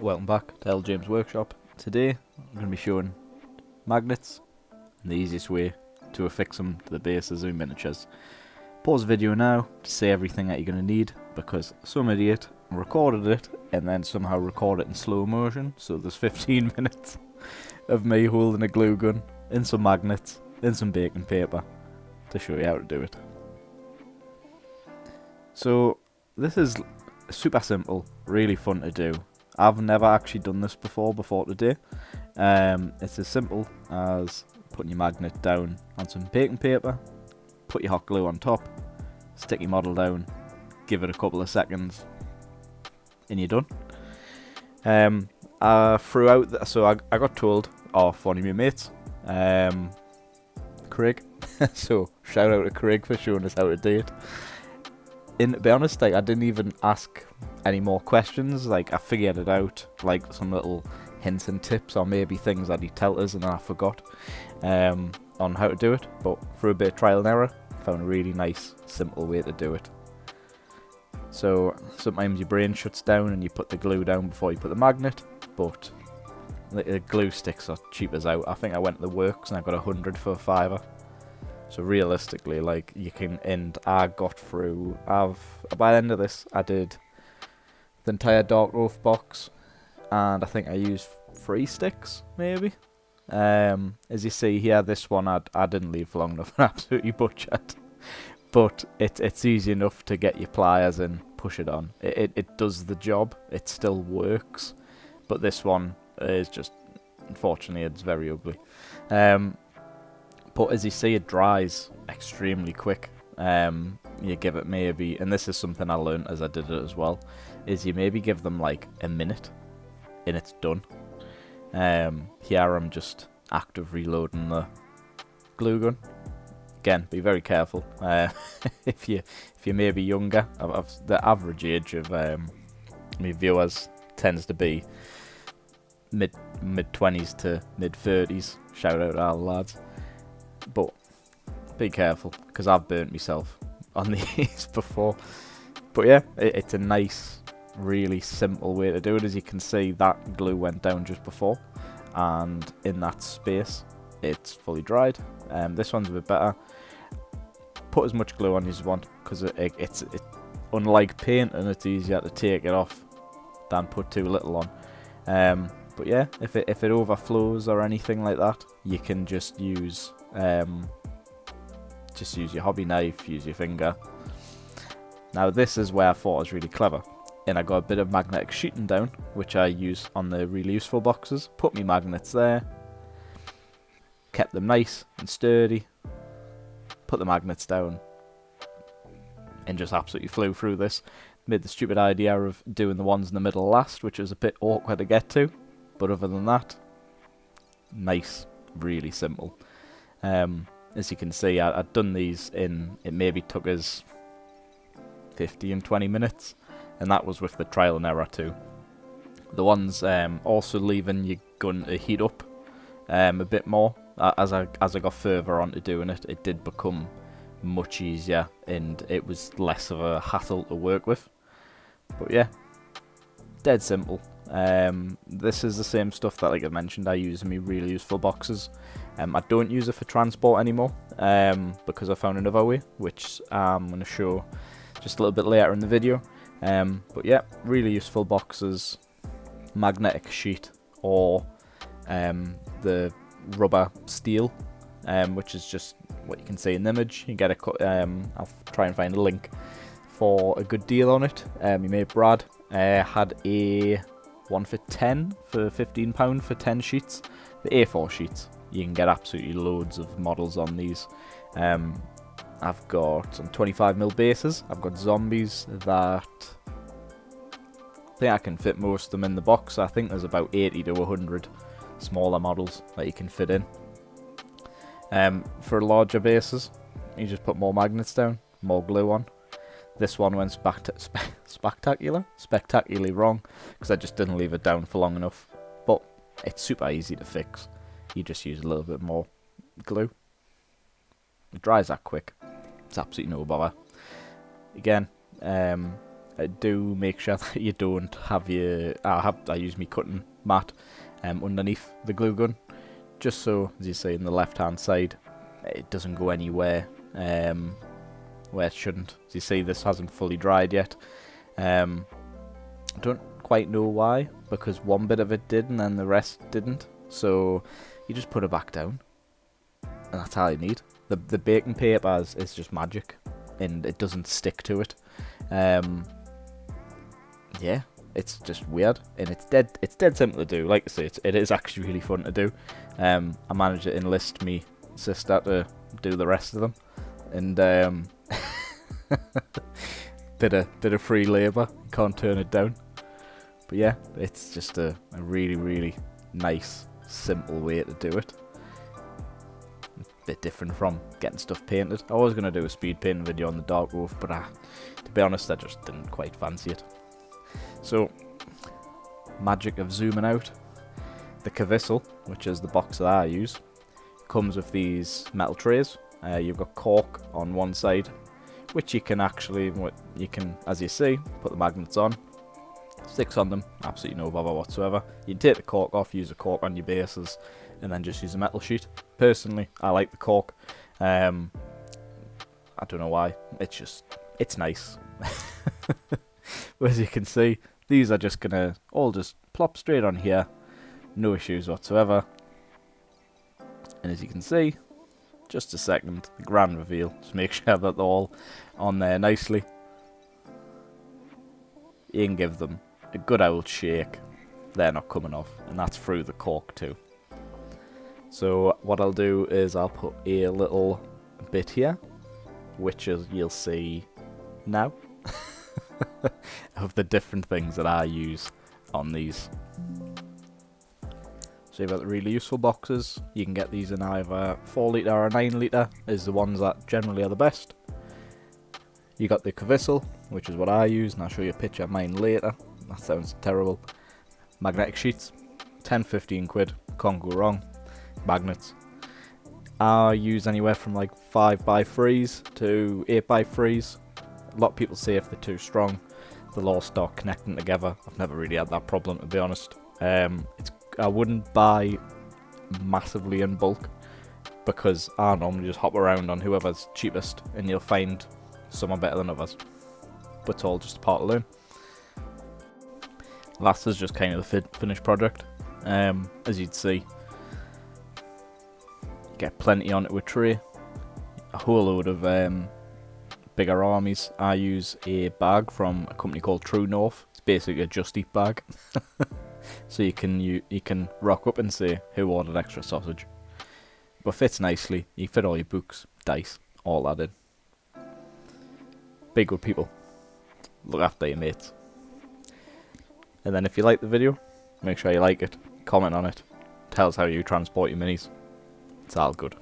Welcome back to L James Workshop. Today I'm going to be showing magnets and the easiest way to affix them to the bases of miniatures. Pause the video now to see everything that you're going to need, because some idiot recorded it and then somehow recorded it in slow motion, so there's 15 minutes of me holding a glue gun and some magnets and some baking paper to show you how to do it. So this is super simple, really fun to do. I've never actually done this before today. It's as simple as putting your magnet down on some baking paper, put your hot glue on top, stick your model down, give it a couple of seconds, and you're done. So I got told off one of my mates, Craig. So shout out to Craig for showing us how to do it. And to be honest, I didn't even ask any more questions. I figured it out, some little hints and tips, or maybe things that he told us and I forgot on how to do it. But through a bit of trial and error, found a really nice, simple way to do it. So sometimes your brain shuts down and you put the glue down before you put the magnet, but the glue sticks are cheap as out. I think I went to the works and I got 100 for a £5. So realistically, you can end. I got through. By the end of this, I did the entire dark oath box, and I think I used 3 sticks, maybe. As you see here, this one I didn't leave for long enough and absolutely butchered. But it's easy enough to get your pliers and push it on. It does the job. It still works, but this one is just, unfortunately, it's very ugly. But as you see, it dries extremely quick. You give it maybe, and this is something I learned as I did it as well, is you maybe give them a minute and it's done. Here I'm just active reloading the glue gun. Again, be very careful. If you're maybe younger, the average age of my viewers tends to be mid 20s to mid 30s. Shout out to all the lads. But be careful, because I've burnt myself on these before. But yeah, it's a nice, really simple way to do it. As you can see, that glue went down just before, and in that space it's fully dried. This one's a bit better. Put as much glue on as you want, because it's unlike paint, and it's easier to take it off than put too little on. But yeah, if it overflows or anything like that, you can just use your hobby knife, use your finger. Now this is where I thought it was really clever, and I got a bit of magnetic sheeting down, which I use on the really useful boxes. Put my magnets there, kept them nice and sturdy, put the magnets down, and just absolutely flew through this. Made the stupid idea of doing the ones in the middle last, which was a bit awkward to get to, but other than that, nice, really simple. As you can see, I'd done these in, it maybe took us 15, 20 minutes, and that was with the trial and error too. The ones also leaving your gun to heat up a bit more. As I got further on to doing it, it did become much easier, and it was less of a hassle to work with. But yeah, dead simple. This is the same stuff that, like I mentioned, I use in my really useful boxes. I don't use it for transport anymore, because I found another way, which I'm going to show just a little bit later in the video. But yeah, really useful boxes, magnetic sheet, or the rubber steel, which is just what you can see in the image. You get I'll try and find a link for a good deal on it. My mate Brad had a one for 10 for £15 for 10 sheets. The A4 sheets, you can get absolutely loads of models on these. I've got some 25mm bases. I've got zombies that I think I can fit most of them in the box. I think there's about 80 to 100 smaller models that you can fit in. For larger bases, you just put more magnets down, more glue on. This one went spectacularly wrong, because I just didn't leave it down for long enough. But it's super easy to fix. You just use a little bit more glue. It dries that quick. It's absolutely no bother. Again, Do make sure that you don't have your... I use my cutting mat underneath the glue gun, just so, as you see in the left hand side, it doesn't go anywhere where it shouldn't. As you see, this hasn't fully dried yet. I don't quite know why, because one bit of it did and then the rest didn't. So you just put it back down, and that's all you need. The baking paper is just magic, and it doesn't stick to it. Yeah, it's just weird, and it's dead simple to do. Like I say, it is actually really fun to do. I managed to enlist me sister to do the rest of them, and bit of free labour, can't turn it down. But yeah, it's just a really, really nice, simple way to do it. A bit different from getting stuff painted. I was going to do a speed painting video on the Dark Wolf, but to be honest, I just didn't quite fancy it. So, magic of zooming out. The Cavissel, which is the box that I use, comes with these metal trays. You've got cork on one side, which you can actually, as you see, put the magnets on. Sticks on them, absolutely no bother whatsoever. You can take the cork off, use a cork on your bases, and then just use a metal sheet. Personally, I like the cork. I don't know why. It's nice. As you can see, these are just gonna all just plop straight on here, no issues whatsoever. And as you can see, just a second, the grand reveal. Just make sure that they're all on there nicely. You can give them a good old shake. They're not coming off, and that's through the cork too. So what I'll do is I'll put a little bit here, which is you'll see now, of the different things that I use on these. So you've got the really useful boxes. You can get these in either 4 litre or 9 litre, is the ones that generally are the best. You got the Cavissel, which is what I use, and I'll show you a picture of mine later. That sounds terrible. Magnetic sheets, 10-15 quid, can't go wrong. Magnets. I use anywhere from like 5x3s to 8x3s. A lot of people say if they're too strong, they'll all start connecting together. I've never really had that problem, to be honest. I wouldn't buy massively in bulk, because I normally just hop around on whoever's cheapest, and you'll find some are better than others. But it's all just a part of learn. Last is just kind of the finished product. As you'd see, you get plenty on it with tray. A whole load of bigger armies. I use a bag from a company called True North. It's basically a Just Eat bag. So you can rock up and say who ordered extra sausage. But fits nicely. You fit all your books, dice, all that in. Be good people. Look after your mates. And then if you like the video, make sure you like it, comment on it, tell us how you transport your minis. It's all good.